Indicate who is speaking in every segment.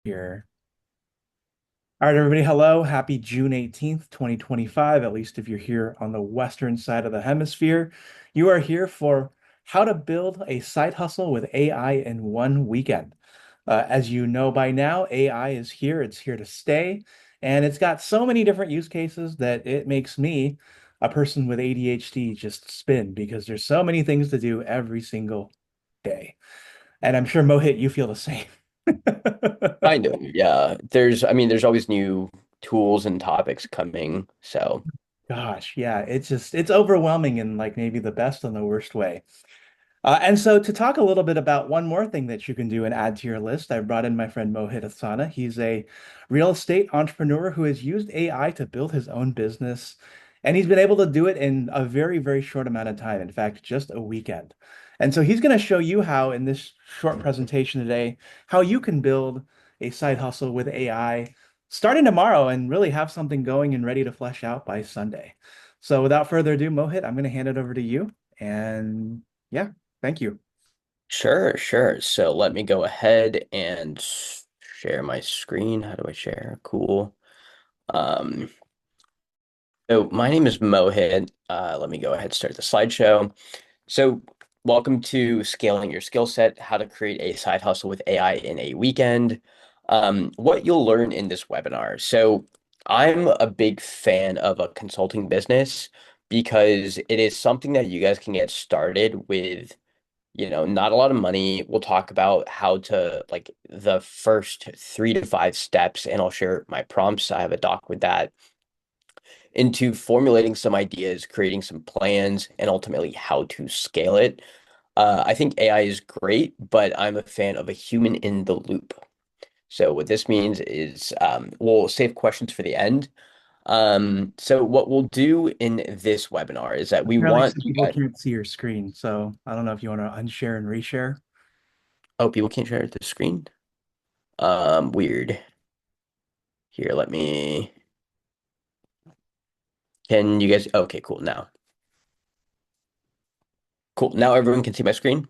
Speaker 1: Here. All right, everybody. Hello. Happy June 18th, 2025. At least if you're here on the western side of the hemisphere, you are here for how to build a side hustle with AI in one weekend. As you know by now, AI is here. It's here to stay. And it's got so many different use cases that it makes me, a person with ADHD, just spin because there's so many things to do every single day. And I'm sure Mohit, you feel the same.
Speaker 2: Kind of, yeah. There's always new tools and topics coming. So,
Speaker 1: Gosh, yeah, it's overwhelming in like maybe the best and the worst way. And so to talk a little bit about one more thing that you can do and add to your list, I brought in my friend Mohit Asana. He's a real estate entrepreneur who has used AI to build his own business, and he's been able to do it in a very, very short amount of time. In fact, just a weekend. And so he's going to show you how, in this short presentation today, how you can build a side hustle with AI starting tomorrow and really have something going and ready to flesh out by Sunday. So without further ado, Mohit, I'm going to hand it over to you. And yeah. Thank you.
Speaker 2: sure, sure. So let me go ahead and share my screen. How do I share? Cool. Um, so my name is Mohit. Let me go ahead and start the slideshow. So, welcome to Scaling Your Skill Set, how to create a side hustle with AI in a weekend. What you'll learn in this webinar. So, I'm a big fan of a consulting business because it is something that you guys can get started with, not a lot of money. We'll talk about how to like the first 3 to 5 steps, and I'll share my prompts. I have a doc with that into formulating some ideas, creating some plans, and ultimately how to scale it. I think AI is great, but I'm a fan of a human in the loop. So what this means is we'll save questions for the end. So what we'll do in this webinar is that we
Speaker 1: Apparently,
Speaker 2: want
Speaker 1: some
Speaker 2: you
Speaker 1: people
Speaker 2: guys.
Speaker 1: can't see your screen, so I don't know if you want to unshare and reshare.
Speaker 2: Oh, people can't share the screen. Weird. Here, let me. Can you guys? Okay, cool. Cool. Now everyone can see my screen.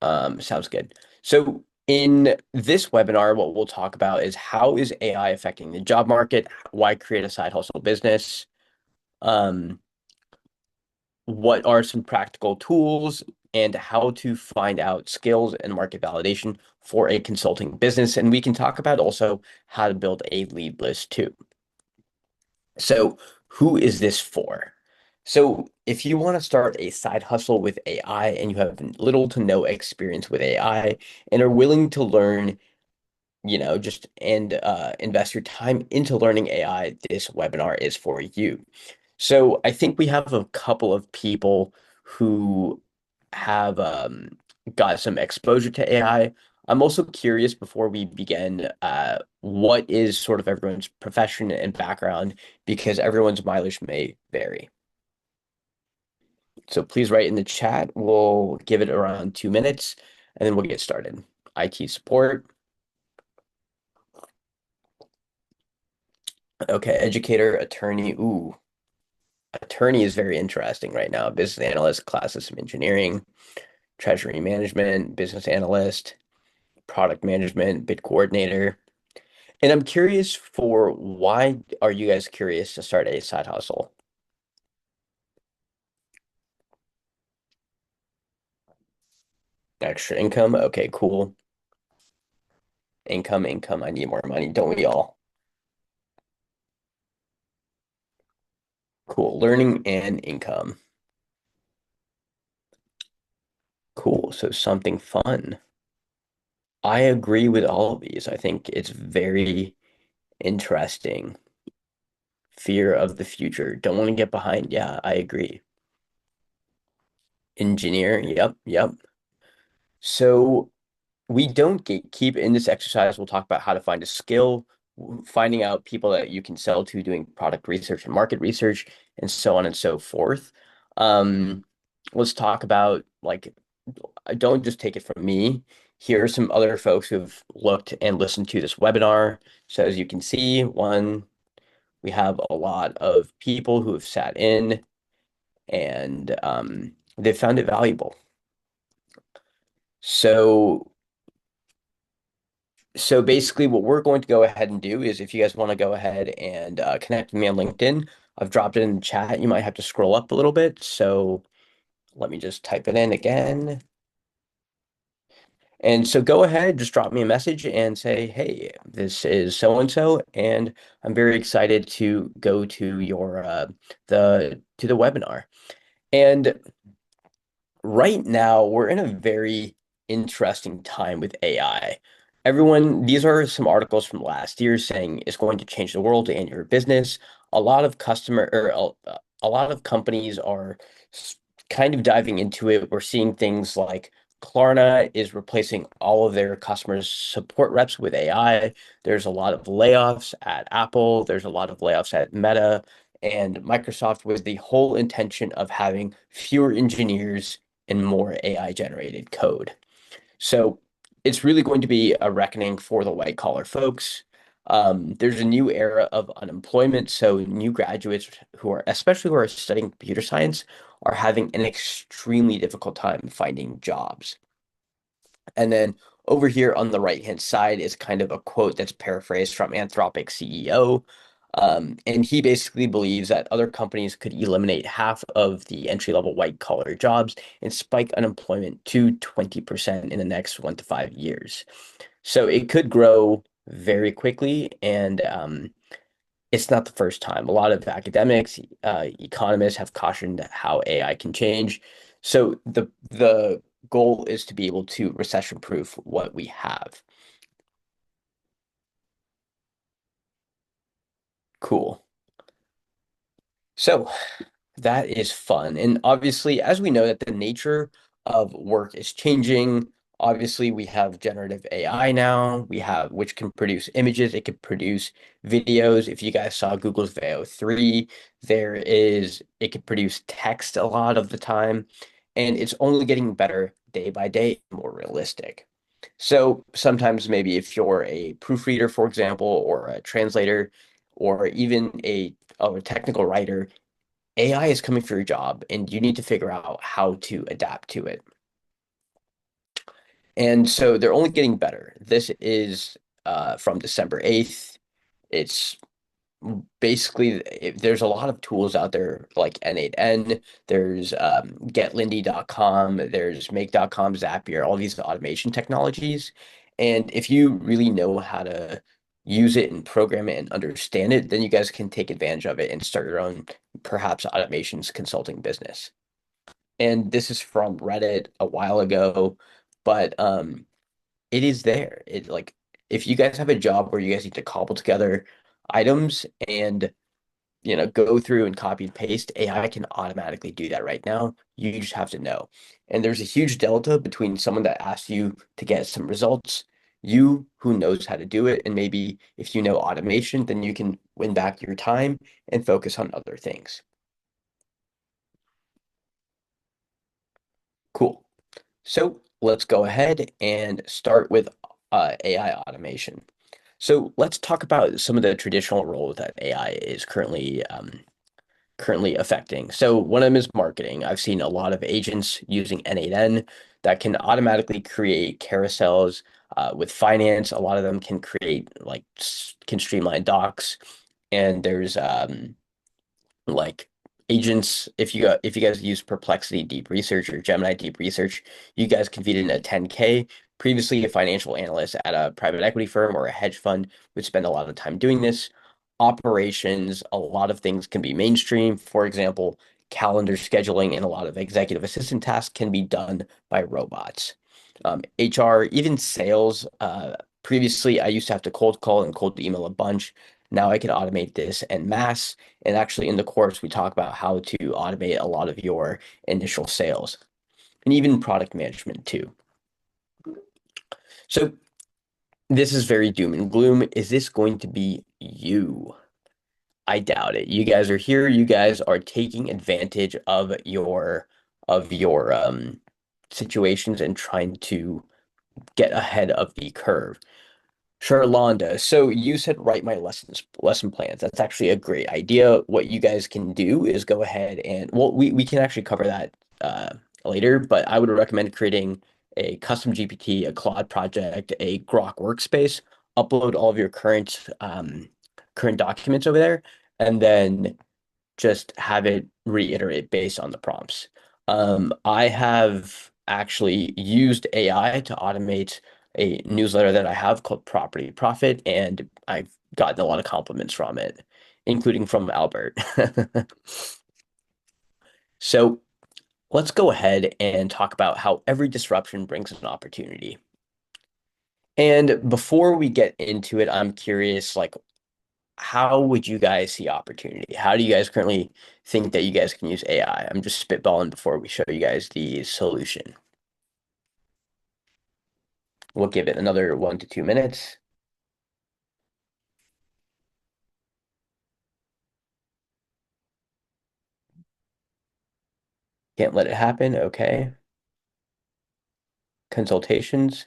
Speaker 2: Sounds good. So in this webinar, what we'll talk about is how is AI affecting the job market? Why create a side hustle business? Um, what are some practical tools and how to find out skills and market validation for a consulting business? And we can talk about also how to build a lead list too. So, who is this for? So, if you want to start a side hustle with AI and you have little to no experience with AI and are willing to learn, just and invest your time into learning AI, this webinar is for you. So, I think we have a couple of people who have got some exposure to AI. I'm also curious before we begin, what is sort of everyone's profession and background because everyone's mileage may vary. So please write in the chat. We'll give it around 2 minutes and then we'll get started. IT support. Okay, educator, attorney. Ooh, attorney is very interesting right now. Business analyst, class system engineering, treasury management, business analyst, product management, bid coordinator. And I'm curious for why are you guys curious to start a side hustle? Extra income? Okay, cool. Income, income. I need more money, don't we all? Cool. Learning and income. Cool. So something fun. I agree with all of these. I think it's very interesting. Fear of the future. Don't want to get behind. Yeah, I agree. Engineer. Yep, yep. So we don't keep in this exercise. We'll talk about how to find a skill, finding out people that you can sell to, doing product research and market research, and so on and so forth. Um, let's talk about like, don't just take it from me. Here are some other folks who've looked and listened to this webinar. So as you can see, one, we have a lot of people who have sat in and they've found it valuable. So So basically, what we're going to go ahead and do is if you guys want to go ahead and connect with me on LinkedIn, I've dropped it in the chat. You might have to scroll up a little bit. So let me just type it in again. And so go ahead, just drop me a message and say, hey, this is so and so, and I'm very excited to go to your the webinar. And right now, we're in a very interesting time with AI. These are some articles from last year saying it's going to change the world and your business. A lot of a lot of companies are s- kind of diving into it. We're seeing things like Klarna is replacing all of their customers support reps with AI. There's a lot of layoffs at Apple. There's a lot of layoffs at Meta and Microsoft with the whole intention of having fewer engineers and more AI generated code. So it's really going to be a reckoning for the white collar folks. There's a new era of unemployment. So new graduates especially who are studying computer science, are having an extremely difficult time finding jobs. And then over here on the right-hand side is kind of a quote that's paraphrased from Anthropic CEO. And he basically believes that other companies could eliminate half of the entry-level white-collar jobs and spike unemployment to 20% in the next 1 to 5 years. So it could grow very quickly, and it's not the first time. A lot of academics, economists have cautioned how AI can change. So the goal is to be able to recession proof what we have. Cool. So that is fun. And obviously, as we know that the nature of work is changing, obviously we have generative AI now. We have which can produce images, it can produce videos. If you guys saw Google's Veo 3, it can produce text a lot of the time, and it's only getting better day by day, more realistic. So sometimes maybe if you're a proofreader, for example, or a translator, or even a technical writer, AI is coming for your job and you need to figure out how to adapt to it. And so they're only getting better. This is from December 8th. It's basically there's a lot of tools out there like N8N, there's getlindy.com, there's make.com, Zapier, all these automation technologies. And if you really know how to use it and program it and understand it, then you guys can take advantage of it and start your own perhaps automations consulting business. And this is from Reddit a while ago, but it is there. It like if you guys have a job where you guys need to cobble together items and go through and copy and paste, AI can automatically do that right now. You just have to know. And there's a huge delta between someone that asks you to get some results, you who knows how to do it, and maybe if you know automation, then you can win back your time and focus on other things. Cool. So let's go ahead and start with AI automation. So let's talk about some of the traditional roles that AI is currently affecting. So one of them is marketing. I've seen a lot of agents using N8N that can automatically create carousels. With finance, a lot of them can create can streamline docs. And there's like agents, if you guys use Perplexity Deep Research or Gemini Deep Research, you guys can feed in a 10K. Previously, a financial analyst at a private equity firm or a hedge fund would spend a lot of time doing this. Operations, a lot of things can be mainstream. For example, calendar scheduling and a lot of executive assistant tasks can be done by robots. HR, even sales. Previously, I used to have to cold call and cold email a bunch. Now I can automate this en masse. And actually, in the course, we talk about how to automate a lot of your initial sales and even product management too. So, this is very doom and gloom. Is this going to be you? I doubt it. You guys are here. You guys are taking advantage of your situations and trying to get ahead of the curve. Charlonda, so you said write my lesson plans. That's actually a great idea. What you guys can do is go ahead and well, we can actually cover that later, but I would recommend creating a custom GPT, a Claude project, a Grok workspace, upload all of your current documents over there, and then just have it reiterate based on the prompts. I have actually used AI to automate a newsletter that I have called Property Profit, and I've gotten a lot of compliments from it, including from Albert. So let's go ahead and talk about how every disruption brings an opportunity. And before we get into it, I'm curious, like, how would you guys see opportunity? How do you guys currently think that you guys can use AI? I'm just spitballing before we show you guys the solution. We'll give it another 1 to 2 minutes. Can't let it happen. Okay. Consultations.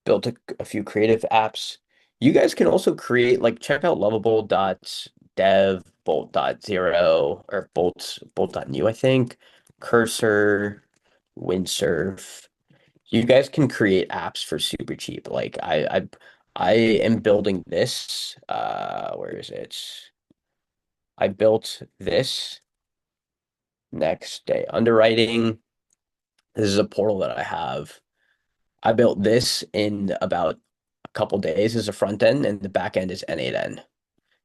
Speaker 2: Built a few creative apps. You guys can also create, like, check out lovable.dev, bolt.0, or bolt.new, I think, Cursor, Windsurf. You guys can create apps for super cheap. Like I am building this. Where is it? I built this next day. Underwriting. This is a portal that I have. I built this in about a couple days as a front end, and the back end is N8N.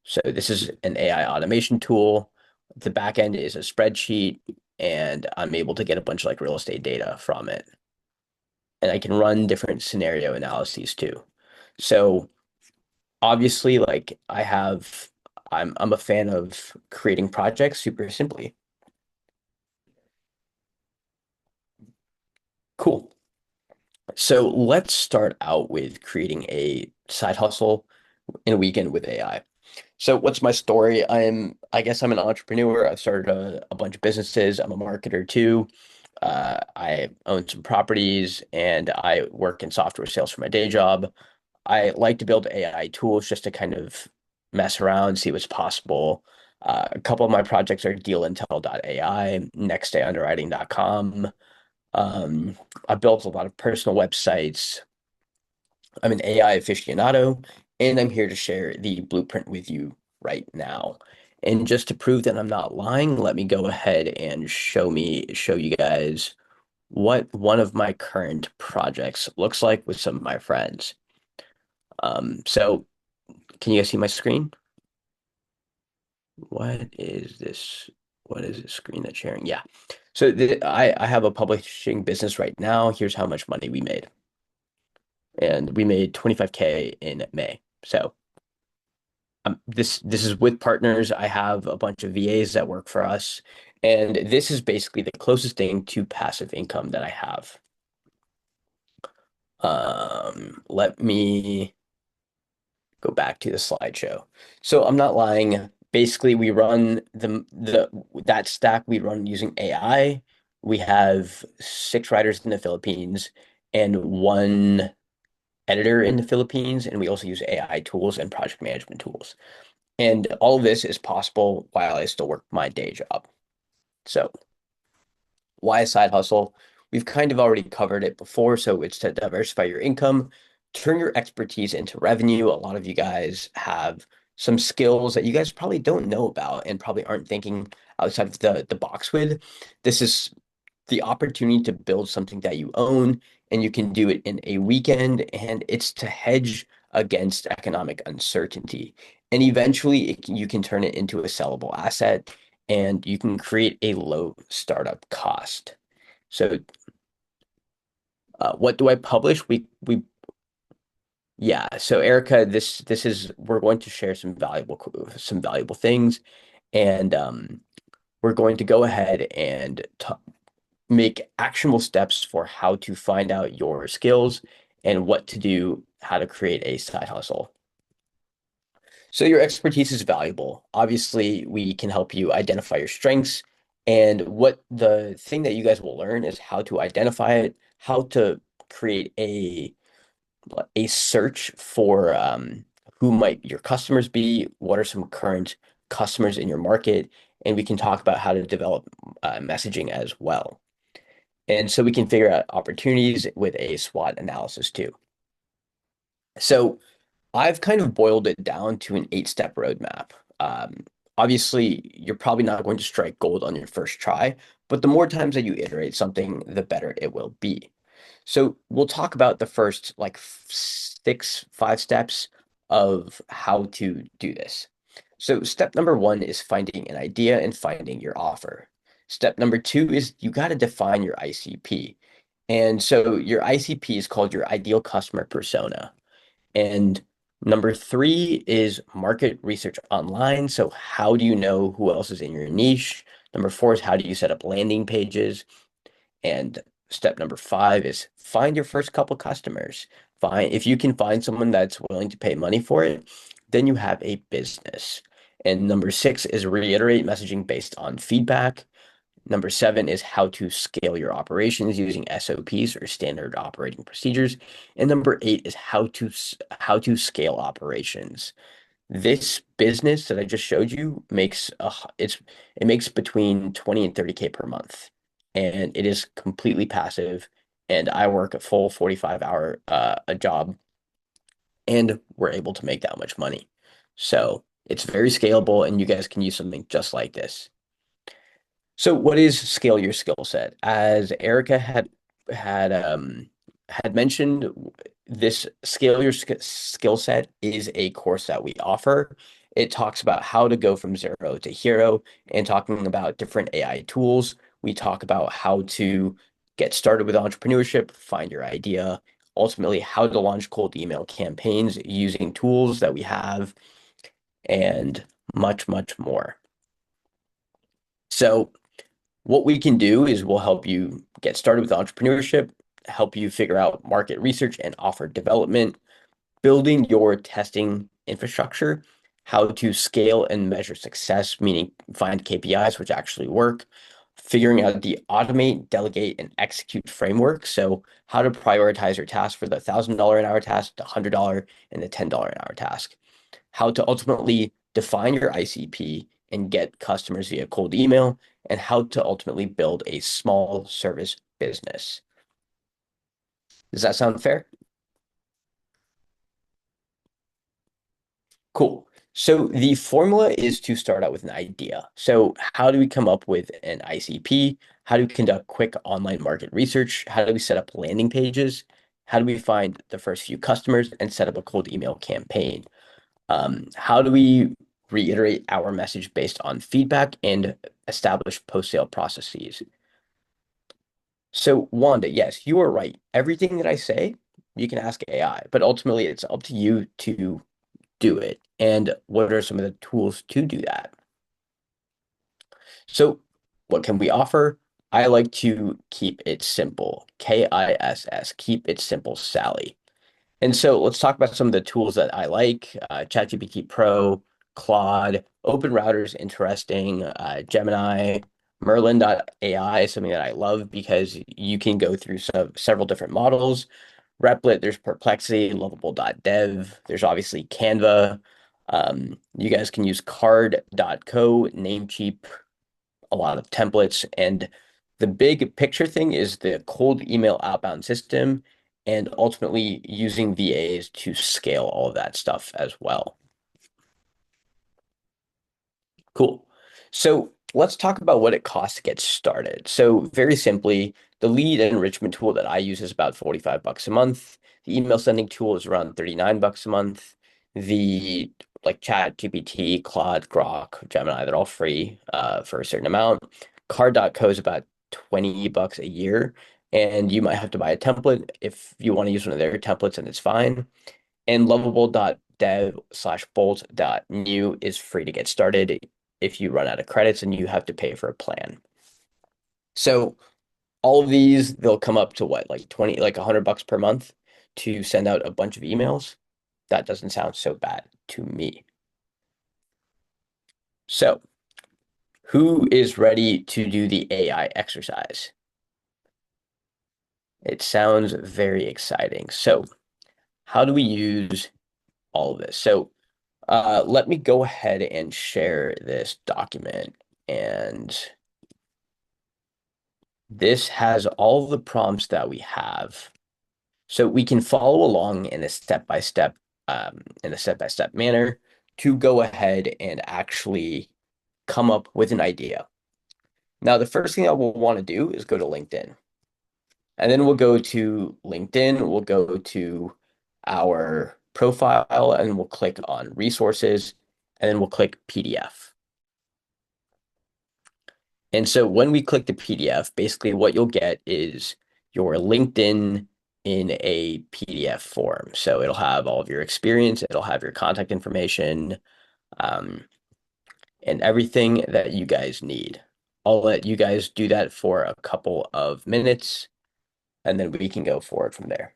Speaker 2: So this is an AI automation tool. The back end is a spreadsheet, and I'm able to get a bunch of like real estate data from it. And I can run different scenario analyses too. So obviously, like I'm a fan of creating projects super simply. Cool. So let's start out with creating a side hustle in a weekend with AI. So what's my story? I guess I'm an entrepreneur. I've started a bunch of businesses. I'm a marketer too. I own some properties and I work in software sales for my day job. I like to build AI tools just to kind of mess around, see what's possible. A couple of my projects are dealintel.ai, nextdayunderwriting.com. I built a lot of personal websites. I'm an AI aficionado, and I'm here to share the blueprint with you right now. And just to prove that I'm not lying, let me go ahead and show you guys what one of my current projects looks like with some of my friends. So can you guys see my screen? What is this? What is this screen that's sharing? Yeah. So I have a publishing business right now. Here's how much money we made. And we made 25K in May. So this is with partners. I have a bunch of VAs that work for us. And this is basically the closest thing to passive income that I have. Let me go back to the slideshow. So I'm not lying. Basically, we run the that stack we run using AI. We have 6 writers in the Philippines and 1 editor in the Philippines, and we also use AI tools and project management tools. And all of this is possible while I still work my day job. So why a side hustle? We've kind of already covered it before, so it's to diversify your income, turn your expertise into revenue. A lot of you guys have some skills that you guys probably don't know about and probably aren't thinking outside of the box with. This is the opportunity to build something that you own, and you can do it in a weekend, and it's to hedge against economic uncertainty. And eventually you can turn it into a sellable asset and you can create a low startup cost. So what do I publish? We yeah. So Erica, this is we're going to share some valuable things, and we're going to go ahead and make actionable steps for how to find out your skills and what to do, how to create a side hustle. So your expertise is valuable. Obviously, we can help you identify your strengths. And what the thing that you guys will learn is how to identify it, how to create a search for who might your customers be, what are some current customers in your market, and we can talk about how to develop messaging as well. And so we can figure out opportunities with a SWOT analysis too. So I've kind of boiled it down to an 8-step roadmap. Obviously, you're probably not going to strike gold on your first try, but the more times that you iterate something, the better it will be. So we'll talk about the first like 5 steps of how to do this. So step number 1 is finding an idea and finding your offer. Step number 2 is you got to define your ICP. And so your ICP is called your ideal customer persona. And number 3 is market research online. So how do you know who else is in your niche? Number 4 is how do you set up landing pages? And step number 5 is find your first couple customers. If you can find someone that's willing to pay money for it, then you have a business. And number 6 is reiterate messaging based on feedback. Number 7 is how to scale your operations using SOPs or standard operating procedures. And number 8 is how to scale operations. This business that I just showed you it makes between 20 and 30K per month. And it is completely passive. And I work a full 45-hour a job, and we're able to make that much money. So it's very scalable, and you guys can use something just like this. So what is scale your skill set? As Erica had mentioned, this scale your skill set is a course that we offer. It talks about how to go from zero to hero and talking about different AI tools. We talk about how to get started with entrepreneurship, find your idea, ultimately how to launch cold email campaigns using tools that we have, and much, much more. So what we can do is we'll help you get started with entrepreneurship, help you figure out market research and offer development, building your testing infrastructure, how to scale and measure success, meaning find KPIs which actually work, figuring out the automate, delegate, and execute framework. So how to prioritize your task for the $1,000 an hour task, the $100 and the $10 an hour task, how to ultimately define your ICP and get customers via cold email, and how to ultimately build a small service business. Does that sound fair? Cool. So the formula is to start out with an idea. So how do we come up with an ICP? How do we conduct quick online market research? How do we set up landing pages? How do we find the first few customers and set up a cold email campaign? How do we reiterate our message based on feedback and establish post-sale processes? So, Wanda, yes, you are right. Everything that I say, you can ask AI, but ultimately it's up to you to do it. And what are some of the tools to do that? So, what can we offer? I like to keep it simple. KISS, keep it simple, Sally. And so let's talk about some of the tools that I like. ChatGPT Pro, Claude, Open Router's interesting, Gemini, Merlin.ai is something that I love because you can go through several different models. Replit, there's Perplexity, Lovable.dev, there's obviously Canva. You guys can use card.co, Namecheap, a lot of templates. And the big picture thing is the cold email outbound system and ultimately using VAs to scale all of that stuff as well. Cool. So let's talk about what it costs to get started. So very simply, the lead enrichment tool that I use is about 45 bucks a month. The email sending tool is around 39 bucks a month. The like Chat, GPT, Claude, Grok, Gemini, they're all free for a certain amount. Card.co is about 20 bucks a year. And you might have to buy a template if you want to use one of their templates, and it's fine. And lovable.dev/bolt.new is free to get started if you run out of credits and you have to pay for a plan. So all of these, they'll come up to what, like 20, like 100 bucks per month to send out a bunch of emails. That doesn't sound so bad to me. So who is ready to do the AI exercise? It sounds very exciting. So how do we use all of this. So let me go ahead and share this document. And this has all the prompts that we have. So we can follow along in a step-by-step manner to go ahead and actually come up with an idea. Now, the first thing that we'll want to do is go to LinkedIn. And then we'll go to LinkedIn, we'll go to our profile, and we'll click on resources, and then we'll click PDF. And so when we click the PDF, basically what you'll get is your LinkedIn in a PDF form. So it'll have all of your experience, it'll have your contact information, um, and everything that you guys need. I'll let you guys do that for a couple of minutes, and then we can go forward from there.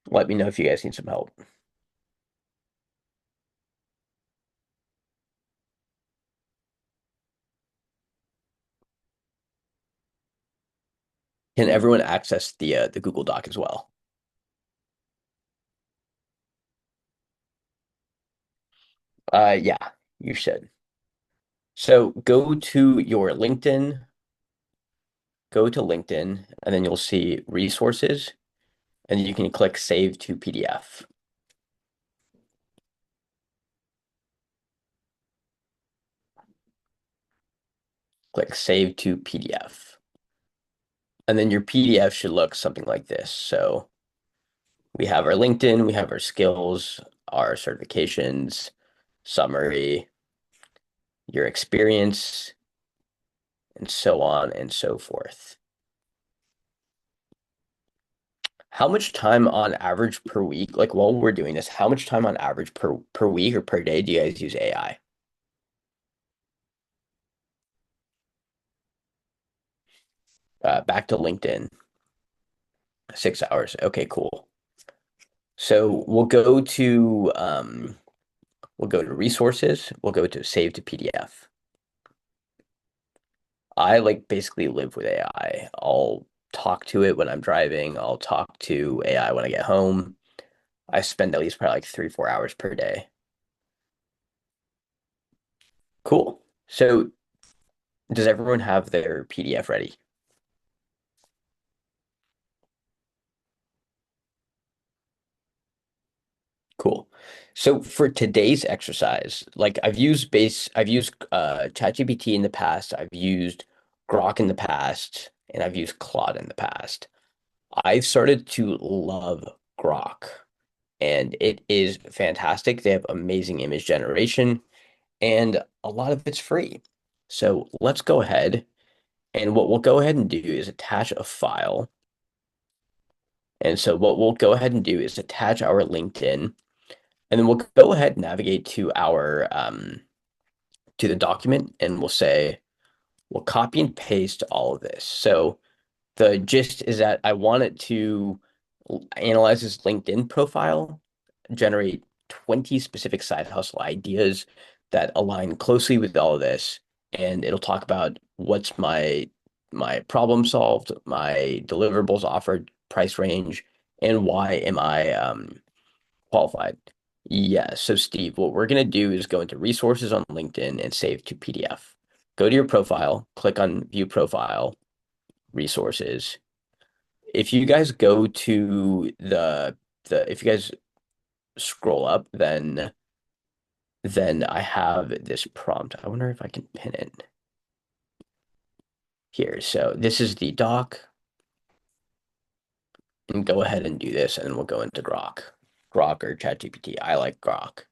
Speaker 2: Let me know if you guys need some help. Can everyone access the Google Doc as well? Yeah, you should. So go to LinkedIn, and then you'll see resources, and you can click Save to PDF. Click Save to PDF. And then your PDF should look something like this. So we have our LinkedIn, we have our skills, our certifications, summary, your experience, and so on and so forth. How much time on average per week, like while we're doing this, how much time on average per week or per day do you guys use AI? Back to LinkedIn, 6 hours. Okay, cool. So we'll go to resources, we'll go to save to PDF. I like basically live with AI. I'll talk to it when I'm driving, I'll talk to AI when I get home. I spend at least probably like 3, 4 hours per day. Cool. So does everyone have their PDF ready? Cool. So for today's exercise, like I've used ChatGPT in the past, I've used Grok in the past, and I've used Claude in the past. I've started to love Grok, and it is fantastic. They have amazing image generation, and a lot of it's free. So let's go ahead, and what we'll go ahead and do is attach a file. And so what we'll go ahead and do is attach our LinkedIn. And then we'll go ahead and navigate to our to the document, and we'll copy and paste all of this. So the gist is that I want it to analyze this LinkedIn profile, generate 20 specific side hustle ideas that align closely with all of this, and it'll talk about what's my problem solved, my deliverables offered, price range, and why am I qualified. Yeah, so Steve, what we're going to do is go into resources on LinkedIn and save to PDF. Go to your profile, click on view profile, resources. If you guys go to the if you guys scroll up, then I have this prompt. I wonder if I can pin it here. So this is the doc, and go ahead and do this, and then we'll go into Grok. Grok or ChatGPT. I like Grok.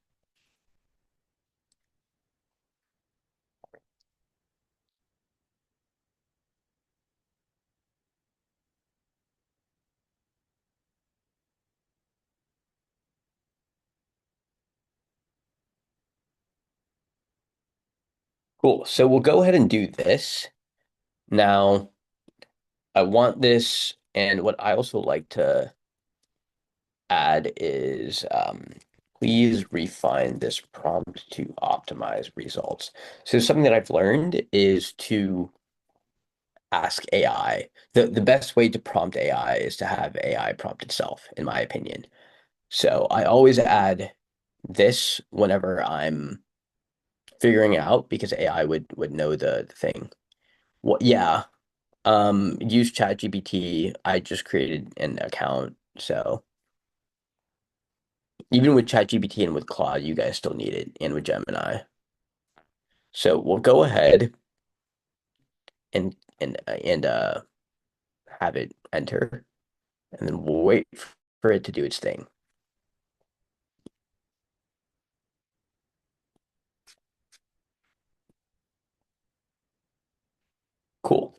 Speaker 2: Cool. So we'll go ahead and do this. Now, I want this, and what I also like to add is Please refine this prompt to optimize results. So something that I've learned is to ask AI. The best way to prompt AI is to have AI prompt itself, in my opinion. So I always add this whenever I'm figuring it out because AI would know the thing. Well, yeah. Use ChatGPT. I just created an account. So even with ChatGPT and with Claude, you guys still need it, and with Gemini. So we'll go ahead and have it enter, and then we'll wait for it to do its thing. Cool.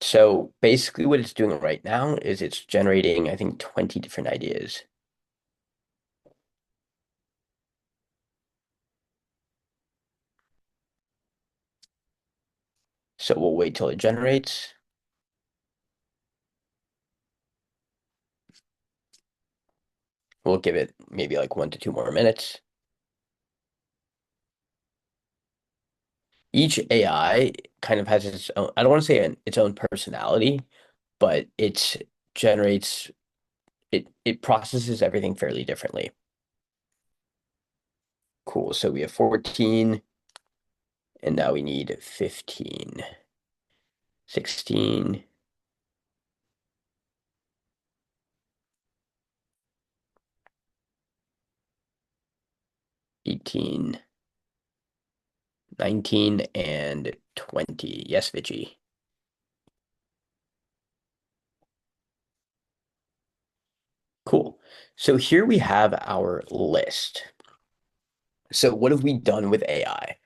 Speaker 2: So basically what it's doing right now is it's generating, I think, 20 different ideas. So we'll wait till it generates. We'll give it maybe like 1 to 2 more minutes. Each AI kind of has its own, I don't want to say its own personality, but it generates, it processes everything fairly differently. Cool. So we have 14, and now we need 15, 16, 18, 19, and 20. Yes, Vici. Cool. So here we have our list. So what have we done with AI?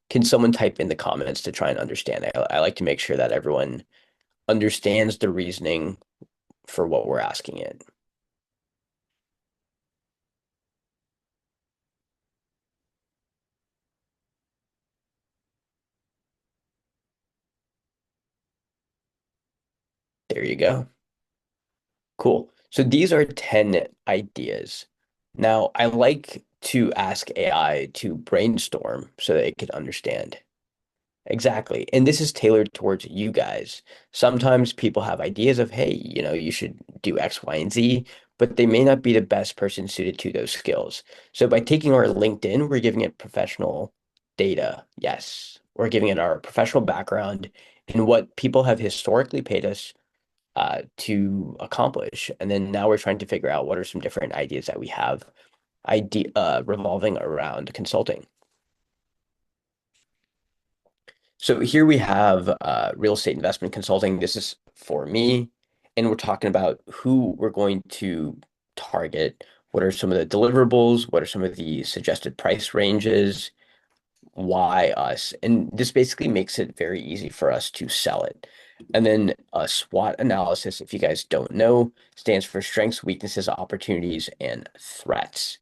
Speaker 2: Can someone type in the comments to try and understand? I like to make sure that everyone understands the reasoning for what we're asking it. There you go. Cool. So these are 10 ideas. Now, I like to ask AI to brainstorm so that it can understand. Exactly. And this is tailored towards you guys. Sometimes people have ideas of, hey, you should do X, Y, and Z, but they may not be the best person suited to those skills. So by taking our LinkedIn, we're giving it professional data. Yes. We're giving it our professional background and what people have historically paid us to accomplish. And then now we're trying to figure out what are some different ideas that we have revolving around consulting. So here we have real estate investment consulting. This is for me, and we're talking about who we're going to target. What are some of the deliverables? What are some of the suggested price ranges? Why us? And this basically makes it very easy for us to sell it. And then a SWOT analysis, if you guys don't know, stands for strengths, weaknesses, opportunities, and threats.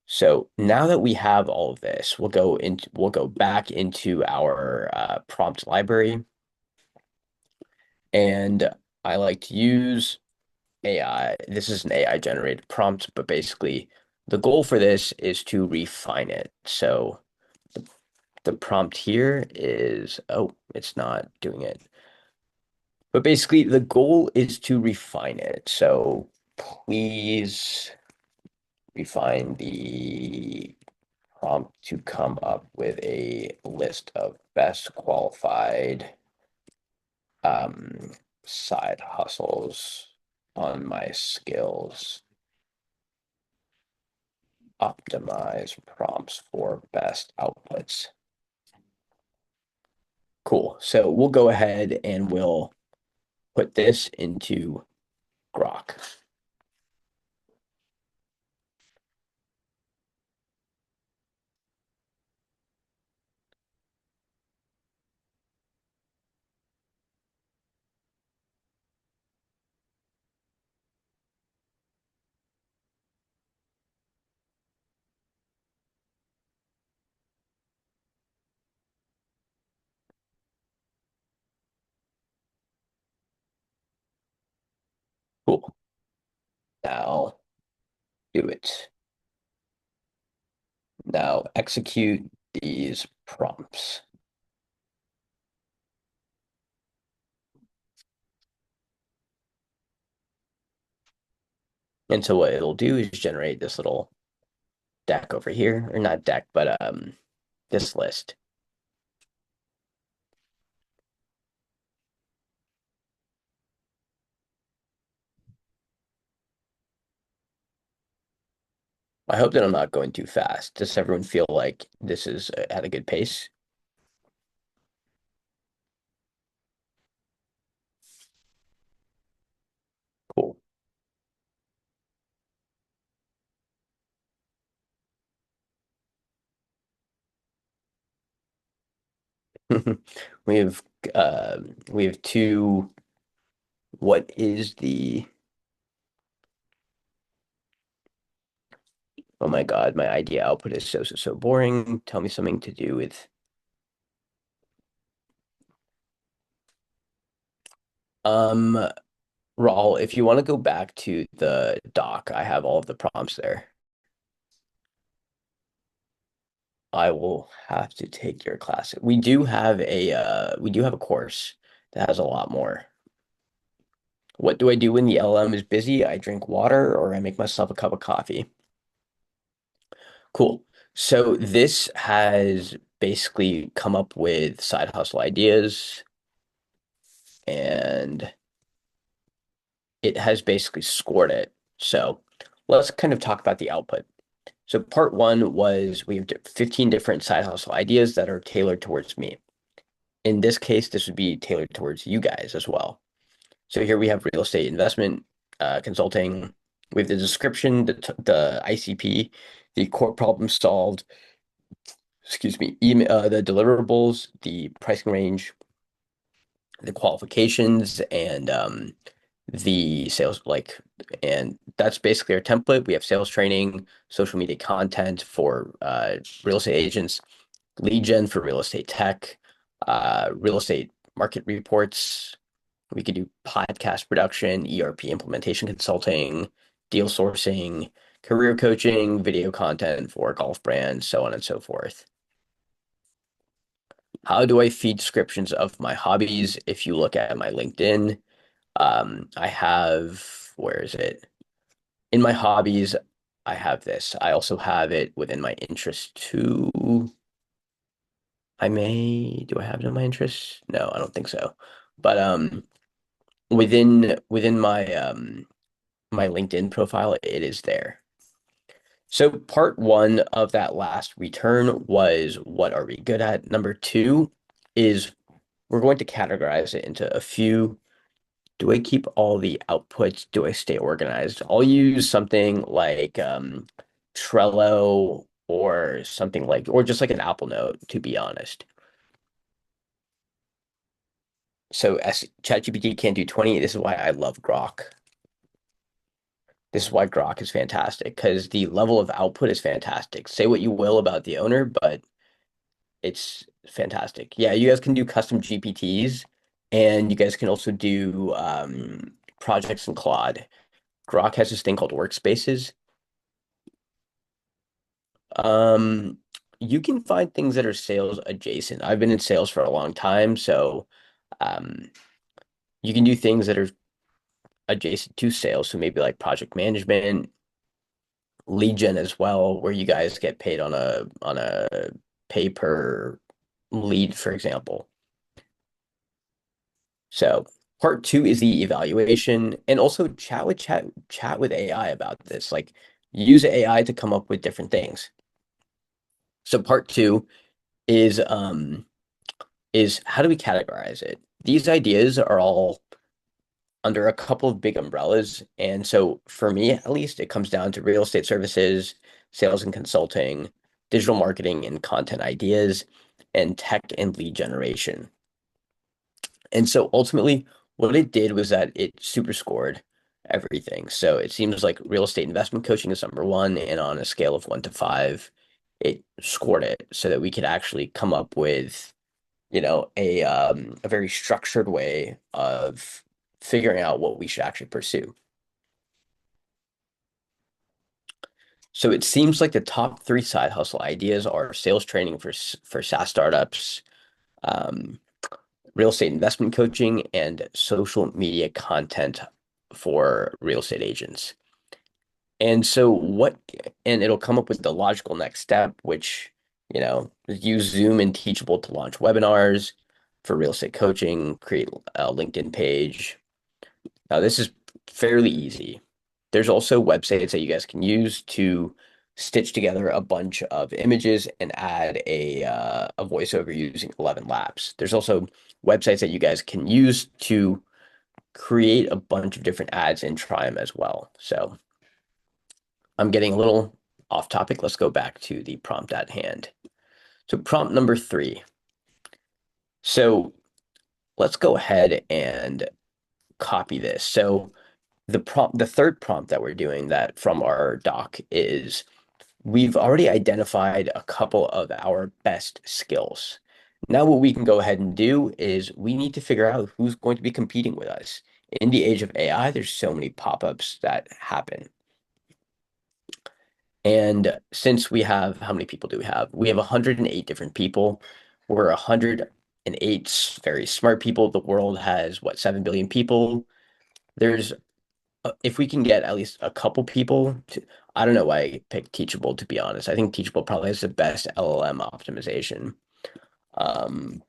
Speaker 2: So now that we have all of this, we'll go back into our prompt library, and I like to use AI. This is an AI generated prompt, but basically the goal for this is to refine it. So the prompt here is, oh, it's not doing it. But basically the goal is to refine it. So please refine the prompt to come up with a list of best qualified um, side hustles on my skills. Optimize prompts for best outputs. Cool. So we'll go ahead and we'll put this into Grok. Cool. Now do it. Now execute these prompts. And so what it'll do is generate this little deck over here, or not deck, but this list. I hope that I'm not going too fast. Does everyone feel like this is at a good pace? Cool. We have uh we have two. What is the Oh my God, my idea output is so boring. Tell me something to do with um Raul, if you want to go back to the doc, I have all of the prompts there. I will have to take your class. We do have a course that has a lot more. What do I do when the LM is busy? I drink water or I make myself a cup of coffee. Cool. So this has basically come up with side hustle ideas and it has basically scored it. So let's kind of talk about the output. So part one was we have 15 different side hustle ideas that are tailored towards me. In this case, this would be tailored towards you guys as well. So here we have real estate investment consulting. We have the description, the ICP, the core problem solved, excuse me, the deliverables, the pricing range, the qualifications, and the sales and that's basically our template. We have sales training, social media content for real estate agents, lead gen for real estate tech, real estate market reports. We could do podcast production, ERP implementation consulting, deal sourcing, career coaching, video content for golf brands, so on and so forth. How do I feed descriptions of my hobbies? If you look at my LinkedIn, I have, where is it? In my hobbies, I have this. I also have it within my interests too. Do I have it in my interests? No, I don't think so. But within my LinkedIn profile, it is there. So part one of that last return was what are we good at? Number two is we're going to categorize it into a few. Do I keep all the outputs? Do I stay organized? I'll use something like Trello or something like, or just like an Apple Note, to be honest. So as ChatGPT can't do 20, this is why I love Grok. This is why Grok is fantastic because the level of output is fantastic. Say what you will about the owner, but it's fantastic. Yeah, you guys can do custom GPTs and you guys can also do projects in Claude. Grok has this thing called workspaces. Um, you can find things that are sales adjacent. I've been in sales for a long time, so um, you can do things that are adjacent to sales. So maybe like project management, lead gen as well, where you guys get paid on a pay per lead, for example. So part two is the evaluation and also chat with AI about this. Like use AI to come up with different things. So part two is how do we categorize it? These ideas are all under a couple of big umbrellas. And so for me, at least, it comes down to real estate services, sales and consulting, digital marketing and content ideas, and tech and lead generation. And so ultimately, what it did was that it super scored everything. So it seems like real estate investment coaching is number one, and on a scale of 1 to 5, it scored it so that we could actually come up with a very structured way of figuring out what we should actually pursue. So it seems like the top three side hustle ideas are sales training for SaaS startups, um, real estate investment coaching, and social media content for real estate agents. And so and it'll come up with the logical next step, which, use Zoom and Teachable to launch webinars for real estate coaching, create a LinkedIn page. Now, this is fairly easy. There's also websites that you guys can use to stitch together a bunch of images and add a voiceover using 11 Labs. There's also websites that you guys can use to create a bunch of different ads and try them as well. So I'm getting a little off topic. Let's go back to the prompt at hand. So prompt number 3. So let's go ahead and copy this. So the third prompt that we're doing that from our doc is we've already identified a couple of our best skills. Now what we can go ahead and do is we need to figure out who's going to be competing with us. In the age of AI, there's so many pop-ups that happen. And since we have, how many people do we have? We have 108 different people. We're 108 very smart people. The world has, what, 7 billion people? There's, if we can get at least a couple people to, I don't know why I picked Teachable, to be honest. I think Teachable probably has the best LLM optimization. Um,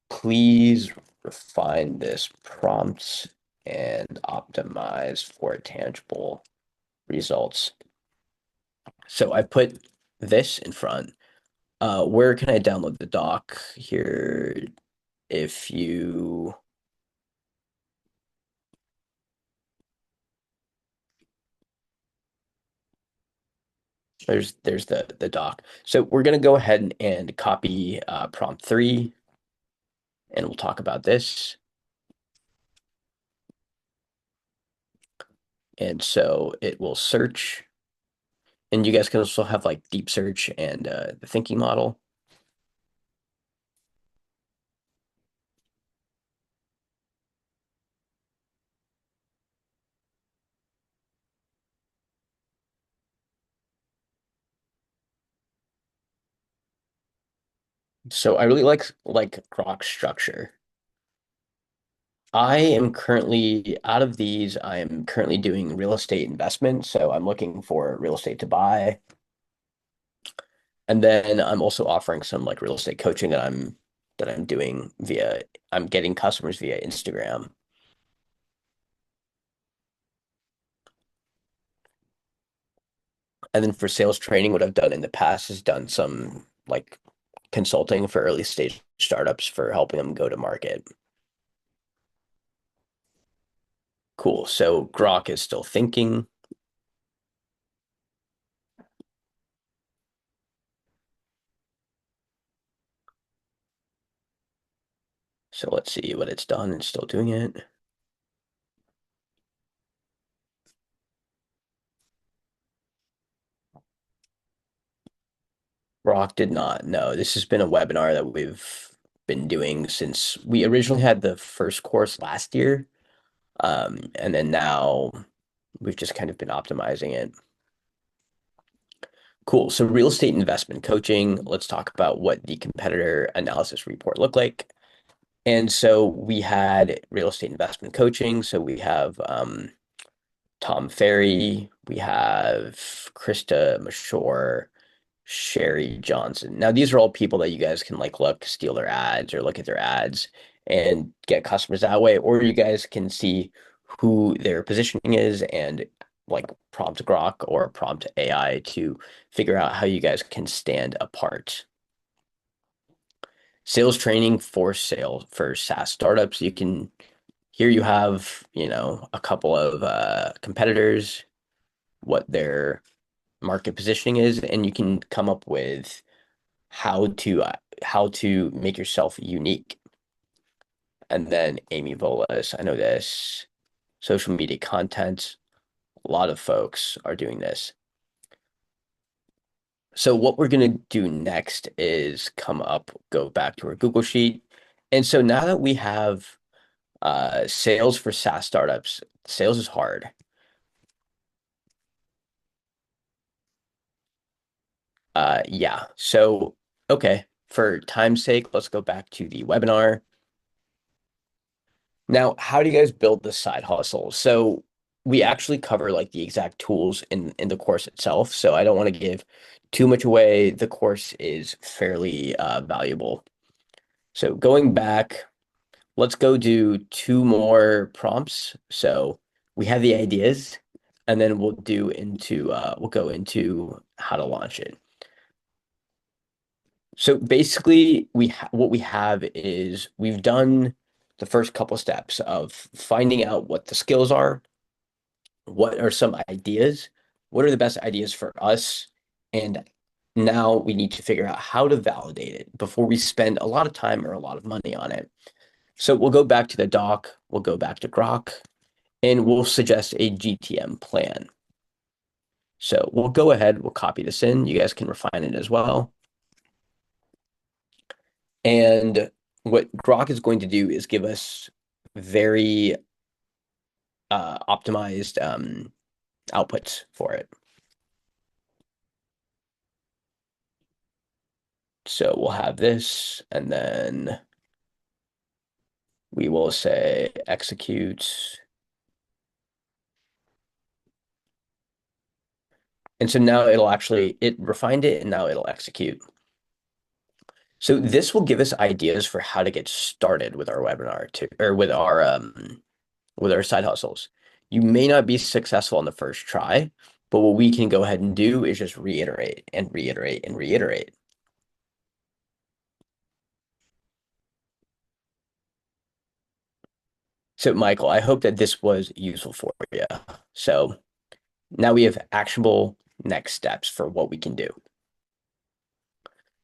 Speaker 2: Please refine this prompt and optimize for tangible results. So I put this in front. Where can I download the doc here? If you there's the doc. So we're gonna go ahead and copy prompt 3, and we'll talk about this. And so it will search, and you guys can also have like deep search and the thinking model. So I really like Grok structure. I am currently out of these, I am currently doing real estate investment. So I'm looking for real estate to buy. And then I'm also offering some like real estate coaching that I'm doing I'm getting customers via Instagram. And then for sales training, what I've done in the past is done some like consulting for early stage startups for helping them go to market. Cool. So Grok is still thinking. So let's see what it's done. It's still doing it. Grok did not. No, this has been a webinar that we've been doing since we originally had the first course last year. And then now we've just kind of been optimizing it. Cool. So real estate investment coaching, let's talk about what the competitor analysis report looked like. And so we had real estate investment coaching. So we have Tom Ferry, we have Krista Mashore, Sherry Johnson. Now, these are all people that you guys can like look, steal their ads or look at their ads and get customers that way, or you guys can see who their positioning is and like prompt Grok or prompt AI to figure out how you guys can stand apart. Sales training for sales for SaaS startups. You can here you have, a couple of competitors, what their market positioning is, and you can come up with how to make yourself unique. And then Amy Volas, I know this. Social media content, a lot of folks are doing this. So what we're going to do next is go back to our Google Sheet. And so now that we have sales for SaaS startups, sales is hard. Yeah. So, okay, for time's sake, let's go back to the webinar. Now, how do you guys build the side hustle? So we actually cover like the exact tools in the course itself. So I don't want to give too much away. The course is fairly valuable. So going back, let's go do two more prompts. So we have the ideas, and then we'll go into how to launch it. So basically, what we have is we've done the first couple steps of finding out what the skills are, what are some ideas, what are the best ideas for us, and now we need to figure out how to validate it before we spend a lot of time or a lot of money on it. So we'll go back to the doc, we'll go back to Grok, and we'll suggest a GTM plan. So we'll go ahead, we'll copy this in. You guys can refine it as well. And what Grok is going to do is give us very optimized outputs for it. So we'll have this, and then we will say execute. And so now it refined it, and now it'll execute. So this will give us ideas for how to get started with our webinar or with our side hustles. You may not be successful on the first try, but what we can go ahead and do is just reiterate and reiterate and reiterate. So, Michael, I hope that this was useful for you. So now we have actionable next steps for what we can do.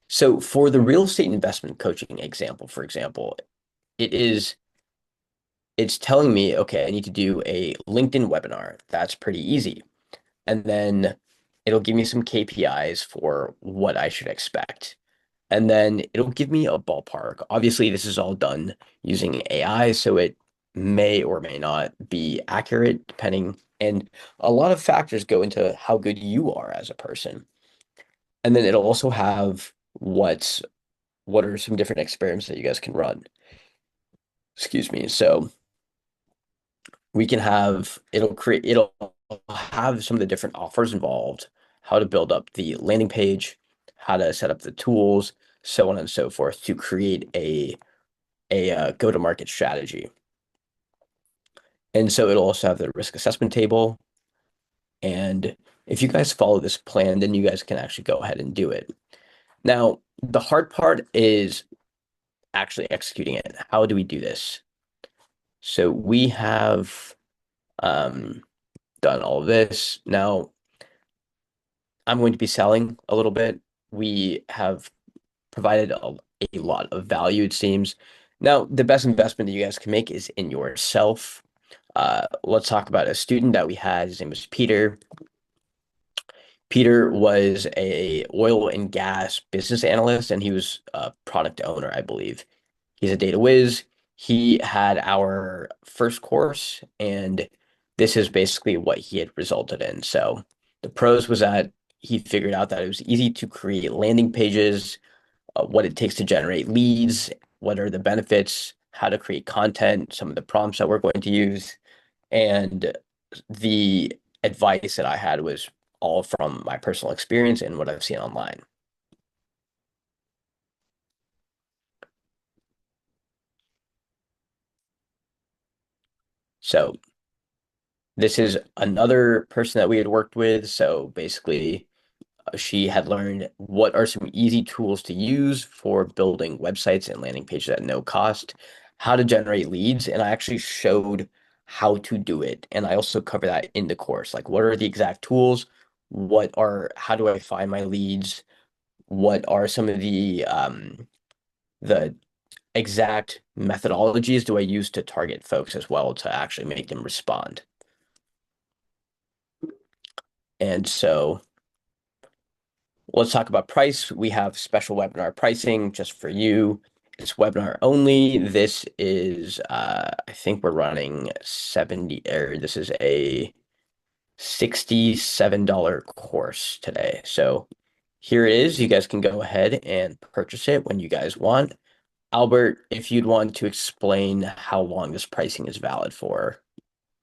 Speaker 2: So for the real estate investment coaching example, for example, it is it's telling me, okay, I need to do a LinkedIn webinar. That's pretty easy. And then it'll give me some KPIs for what I should expect. And then it'll give me a ballpark. Obviously, this is all done using AI, so it may or may not be accurate, depending. And a lot of factors go into how good you are as a person. And then it'll also have what are some different experiments that you guys can run. Excuse me. So we can have it'll have some of the different offers involved, how to build up the landing page, how to set up the tools, so on and so forth to create a go-to-market strategy. And so it'll also have the risk assessment table. And if you guys follow this plan, then you guys can actually go ahead and do it. Now, the hard part is actually executing it. How do we do this? So we have um, done all of this. Now, I'm going to be selling a little bit. We have provided a lot of value, it seems. Now, the best investment that you guys can make is in yourself. Let's talk about a student that we had. His name was Peter. Peter was a oil and gas business analyst, and he was a product owner, I believe. He's a data whiz. He had our first course, and this is basically what he had resulted in. So the pros was that he figured out that it was easy to create landing pages, what it takes to generate leads, what are the benefits, how to create content, some of the prompts that we're going to use. And the advice that I had was all from my personal experience and what I've seen online. So this is another person that we had worked with. So basically, she had learned what are some easy tools to use for building websites and landing pages at no cost, how to generate leads, and I actually showed how to do it. And I also cover that in the course. Like, what are the exact tools? How do I find my leads? What are some of the exact methodologies do I use to target folks as well to actually make them respond? And so let's talk about price. We have special webinar pricing just for you. It's webinar only. This is, I think we're running 70, or this is a $67 course today. So here it is. You guys can go ahead and purchase it when you guys want. Albert, if you'd want to explain how long this pricing is valid for.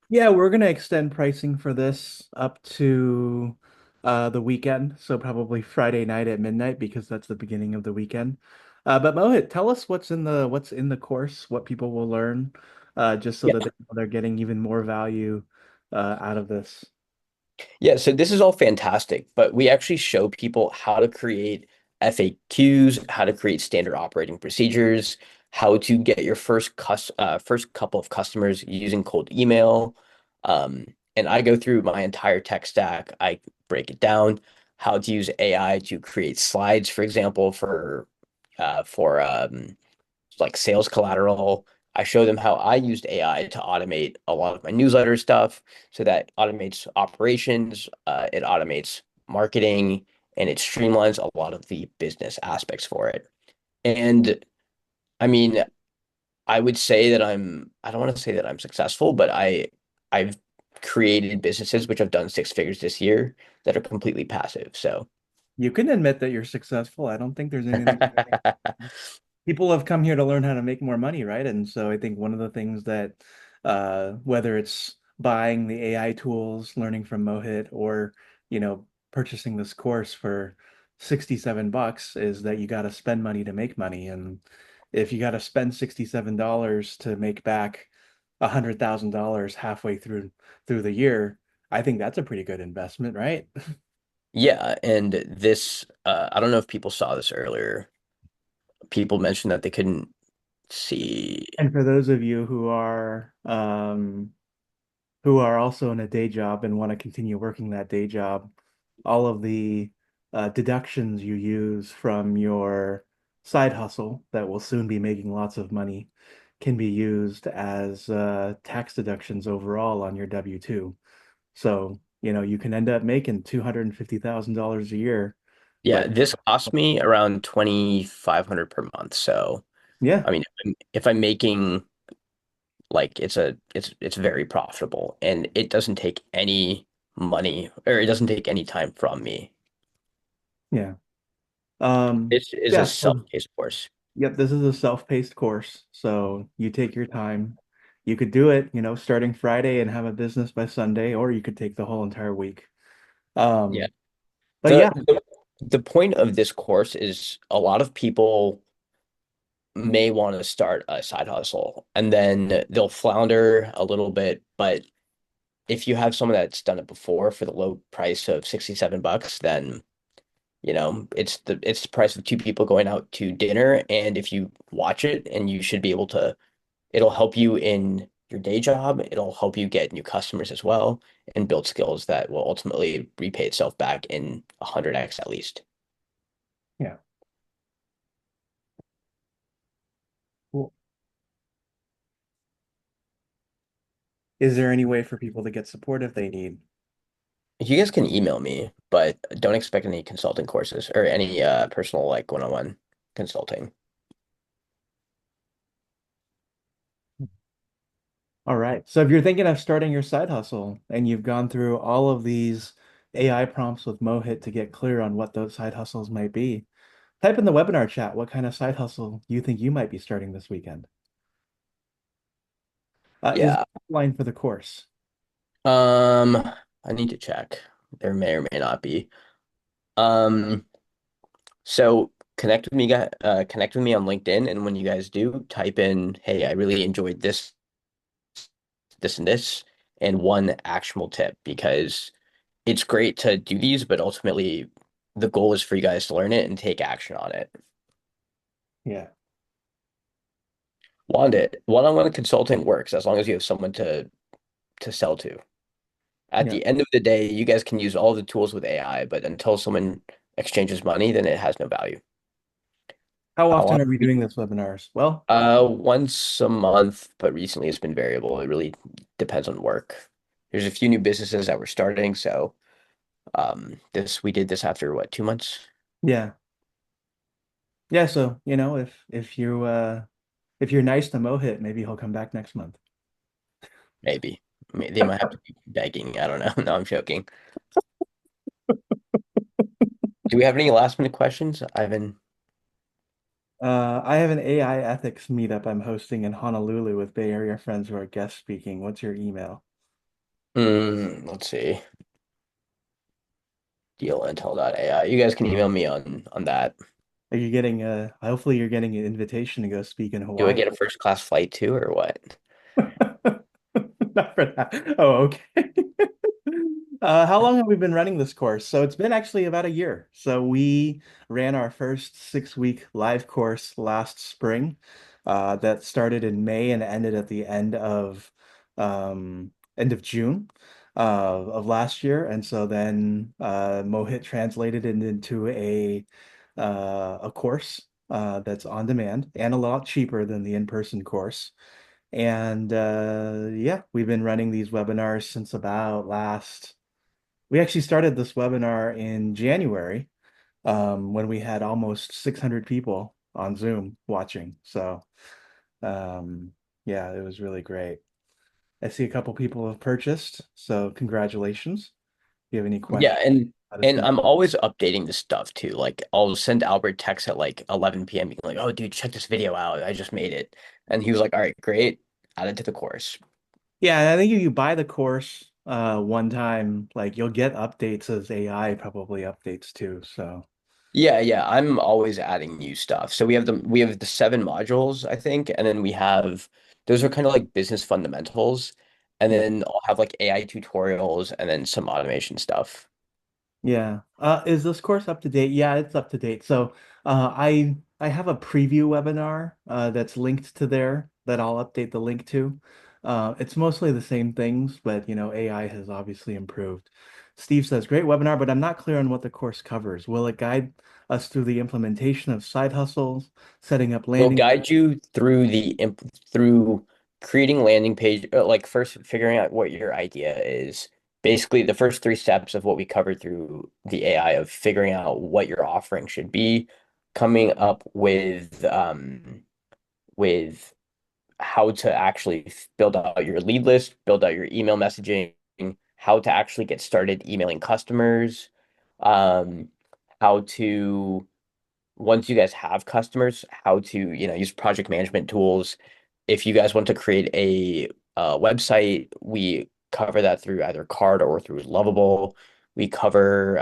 Speaker 1: Yeah, we're gonna extend pricing for this up to the weekend, so probably Friday night at midnight because that's the beginning of the weekend. But Mohit, tell us what's in the course, what people will learn, just so that they're getting even more value out of this.
Speaker 2: Yeah, so this is all fantastic, but we actually show people how to create FAQs, how to create standard operating procedures, how to get your first couple of customers using cold email. And I go through my entire tech stack. I break it down, how to use AI to create slides, for example, for like sales collateral. I show them how I used AI to automate a lot of my newsletter stuff. So that automates operations, it automates marketing, and it streamlines a lot of the business aspects for it. And I mean, I would say that I don't want to say that I'm successful, but I've created businesses which have done six figures this year that are completely passive. So
Speaker 1: You can admit that you're successful. I don't think there's anything people have come here to learn how to make more money, right? And so I think one of the things that, whether it's buying the AI tools, learning from Mohit, or, purchasing this course for $67, is that you got to spend money to make money. And if you got to spend $67 to make back $100,000 halfway through the year, I think that's a pretty good investment, right?
Speaker 2: yeah, and this I don't know if people saw this earlier. People mentioned that they couldn't see.
Speaker 1: And for those of you who are also in a day job and want to continue working that day job, all of the deductions you use from your side hustle that will soon be making lots of money can be used as tax deductions overall on your W-2. So, you can end up making $250,000 a year,
Speaker 2: Yeah,
Speaker 1: but
Speaker 2: this cost me around 2,500 per month. So,
Speaker 1: yeah,
Speaker 2: I mean, if I'm making like it's very profitable and it doesn't take any money or it doesn't take any time from me.
Speaker 1: yeah. Um,
Speaker 2: This is a
Speaker 1: yeah, so
Speaker 2: self-paced course.
Speaker 1: yep, this is a self-paced course, so you take your time. You could do it, starting Friday and have a business by Sunday, or you could take the whole entire week.
Speaker 2: Yeah.
Speaker 1: Um, but
Speaker 2: The,
Speaker 1: yeah,
Speaker 2: the the point of this course is a lot of people may want to start a side hustle and then they'll flounder a little bit, but if you have someone that's done it before for the low price of $67, then it's the price of two people going out to dinner. And if you watch it and you should be able to, it'll help you in your day job. It'll help you get new customers as well and build skills that will ultimately repay itself back in 100x at least.
Speaker 1: yeah. Cool. Is there any way for people to get support if they need?
Speaker 2: You guys can email me, but don't expect any consulting courses or any personal like one-on-one consulting.
Speaker 1: All right. So if you're thinking of starting your side hustle and you've gone through all of these AI prompts with Mohit to get clear on what those side hustles might be, type in the webinar chat what kind of side hustle you think you might be starting this weekend. Is
Speaker 2: Yeah.
Speaker 1: the line for the course?
Speaker 2: Um, I need to check. There may or may not be. Um, So connect with me on LinkedIn, and when you guys do, type in, "Hey, I really enjoyed this, and this," and one actionable tip because it's great to do these, but ultimately the goal is for you guys to learn it and take action on it.
Speaker 1: Yeah.
Speaker 2: One-on-one consulting works as long as you have someone to sell to. At
Speaker 1: Yeah.
Speaker 2: the end of the day, you guys can use all the tools with AI, but until someone exchanges money, then it has no value.
Speaker 1: How
Speaker 2: How
Speaker 1: often are
Speaker 2: often?
Speaker 1: we doing this webinars? Well,
Speaker 2: Once a month, but recently it's been variable. It really depends on work. There's a few new businesses that we're starting, so this we did this after what, 2 months?
Speaker 1: yeah. Yeah, so, if you're nice to Mohit, maybe he'll come back next month.
Speaker 2: Maybe. They might have to be begging. I don't know. No, I'm joking. Do we have any last minute questions, Ivan?
Speaker 1: I have an AI ethics meetup I'm hosting in Honolulu with Bay Area friends who are guest speaking. What's your email?
Speaker 2: Let's see. Dealintel.ai. You guys can email me on that.
Speaker 1: Are you getting hopefully you're getting an invitation to go speak in
Speaker 2: Do I
Speaker 1: Hawaii.
Speaker 2: get a first class flight too, or what?
Speaker 1: Not for that. Oh, okay. How long have we been running this course? So it's been actually about a year. So we ran our first 6 week live course last spring. That started in May and ended at the end of June of last year. And so then Mohit translated it into a course that's on demand and a lot cheaper than the in-person course. And yeah, we've been running these webinars since we actually started this webinar in January when we had almost 600 people on Zoom watching. So um, yeah, it was really great. I see a couple people have purchased, so congratulations. If you have any
Speaker 2: Yeah,
Speaker 1: questions, let us
Speaker 2: and
Speaker 1: know.
Speaker 2: I'm always updating the stuff too. Like I'll send Albert text at like 11 p.m. being like, "Oh, dude, check this video out. I just made it." And he was like, "All right, great. Add it to the course."
Speaker 1: Yeah, I think if you buy the course one time, like you'll get updates as AI probably updates too. So
Speaker 2: Yeah, yeah, I'm always adding new stuff. So we have the seven modules, I think, and then we have those are kind of like business fundamentals, and
Speaker 1: yeah.
Speaker 2: then I'll have like AI tutorials and then some automation stuff.
Speaker 1: Yeah. Is this course up to date? Yeah, it's up to date. So, I have a preview webinar that's linked to there that I'll update the link to. It's mostly the same things, but AI has obviously improved. Steve says, great webinar, but I'm not clear on what the course covers. Will it guide us through the implementation of side hustles, setting up
Speaker 2: We'll
Speaker 1: landing?
Speaker 2: guide you through through creating landing page, like first figuring out what your idea is. Basically, the first three steps of what we covered through the AI of figuring out what your offering should be, coming up with how to actually build out your lead list, build out your email messaging, how to actually get started emailing customers, um, how to once you guys have customers, how to, use project management tools. If you guys want to create a website, we cover that through either Card or through Lovable. We cover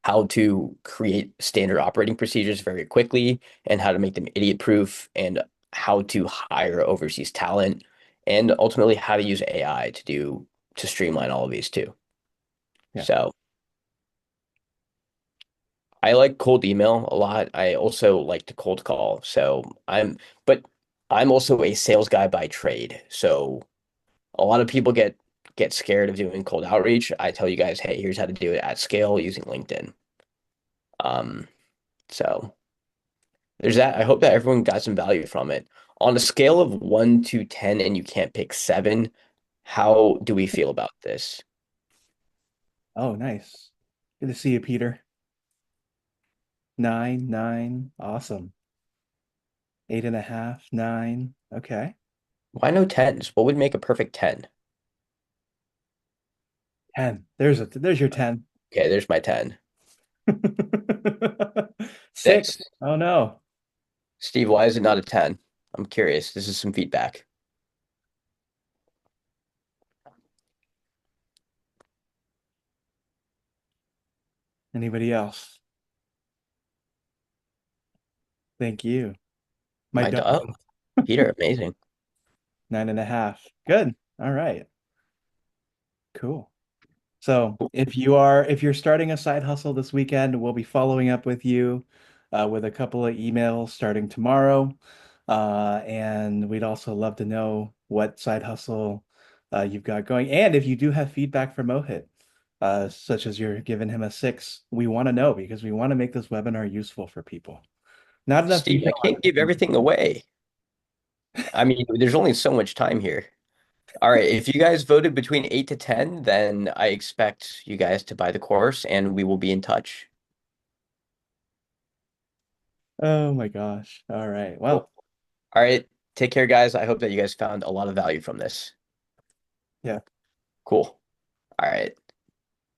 Speaker 2: how to create standard operating procedures very quickly and how to make them idiot proof and how to hire overseas talent and ultimately how to use AI to streamline all of these too.
Speaker 1: Yeah.
Speaker 2: So I like cold email a lot. I also like to cold call. But I'm also a sales guy by trade. So a lot of people get scared of doing cold outreach. I tell you guys, hey, here's how to do it at scale using LinkedIn. Um, so there's that. I hope that everyone got some value from it. On a scale of 1 to 10, and you can't pick seven, how do we feel about this?
Speaker 1: Oh, nice. Good to see you, Peter. 9, 9. Awesome. 8.5, 9. Okay.
Speaker 2: Why no tens? What would make a perfect 10?
Speaker 1: 10. There's your 10.
Speaker 2: Okay, there's my 10.
Speaker 1: 6.
Speaker 2: Six.
Speaker 1: Oh no.
Speaker 2: Steve, why is it not a 10? I'm curious. This is some feedback.
Speaker 1: Anybody else? Thank you. My
Speaker 2: My
Speaker 1: dog.
Speaker 2: dog. Peter, amazing.
Speaker 1: 9.5. Good. All right. Cool. So if you're starting a side hustle this weekend, we'll be following up with you with a couple of emails starting tomorrow. And we'd also love to know what side hustle you've got going. And if you do have feedback from Mohit, such as you're giving him a 6, we want to know because we want to make this webinar useful for people. Not enough
Speaker 2: Steve, I
Speaker 1: detail
Speaker 2: can't give everything away. I mean, there's only so much time here. All right, if you guys voted between 8 to 10, then I expect you guys to buy the course and we will be in touch.
Speaker 1: Oh my gosh. All right.
Speaker 2: Cool.
Speaker 1: Well,
Speaker 2: All right, take care, guys. I hope that you guys found a lot of value from this.
Speaker 1: yeah.
Speaker 2: Cool. All right.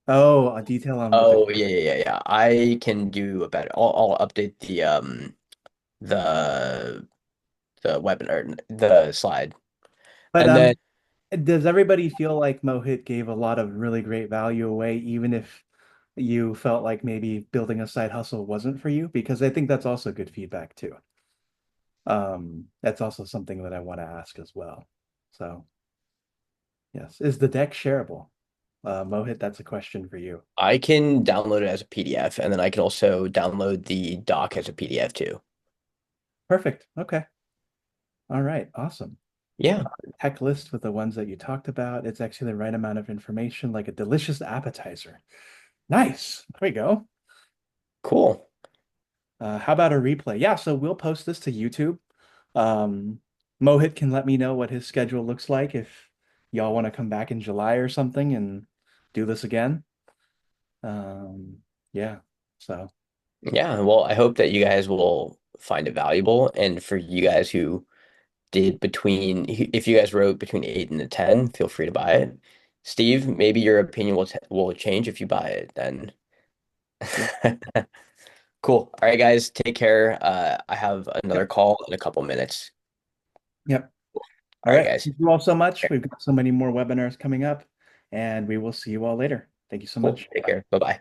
Speaker 1: Oh, a detail on what the
Speaker 2: Oh yeah. I can do a better. I'll update the the webinar the slide,
Speaker 1: but
Speaker 2: and then
Speaker 1: does everybody feel like Mohit gave a lot of really great value away, even if you felt like maybe building a side hustle wasn't for you? Because I think that's also good feedback too. That's also something that I want to ask as well. So, yes, is the deck shareable? Mohit, that's a question for you.
Speaker 2: I can download it as a PDF, and then I can also download the doc as a PDF too.
Speaker 1: Perfect. Okay. All right. Awesome.
Speaker 2: Yeah,
Speaker 1: Tech list with the ones that you talked about. It's actually the right amount of information, like a delicious appetizer. Nice. There we go.
Speaker 2: cool.
Speaker 1: How about a replay? Yeah, so we'll post this to YouTube. Um, Mohit can let me know what his schedule looks like if y'all want to come back in July or something and do this again. Yeah, so
Speaker 2: Yeah, well, I hope that you guys will find it valuable, and for you guys who did between, if you guys wrote between 8 and a 10, feel free to buy it. Steve, maybe your opinion will change if you buy it then.
Speaker 1: yeah,
Speaker 2: Cool. All right, guys, take care. I have another
Speaker 1: yep,
Speaker 2: call in a couple minutes.
Speaker 1: yep. All
Speaker 2: All right,
Speaker 1: right.
Speaker 2: guys.
Speaker 1: Thank you all so much. We've got so many more webinars coming up, and we will see you all later. Thank you so
Speaker 2: Cool.
Speaker 1: much.
Speaker 2: Take care. Bye-bye.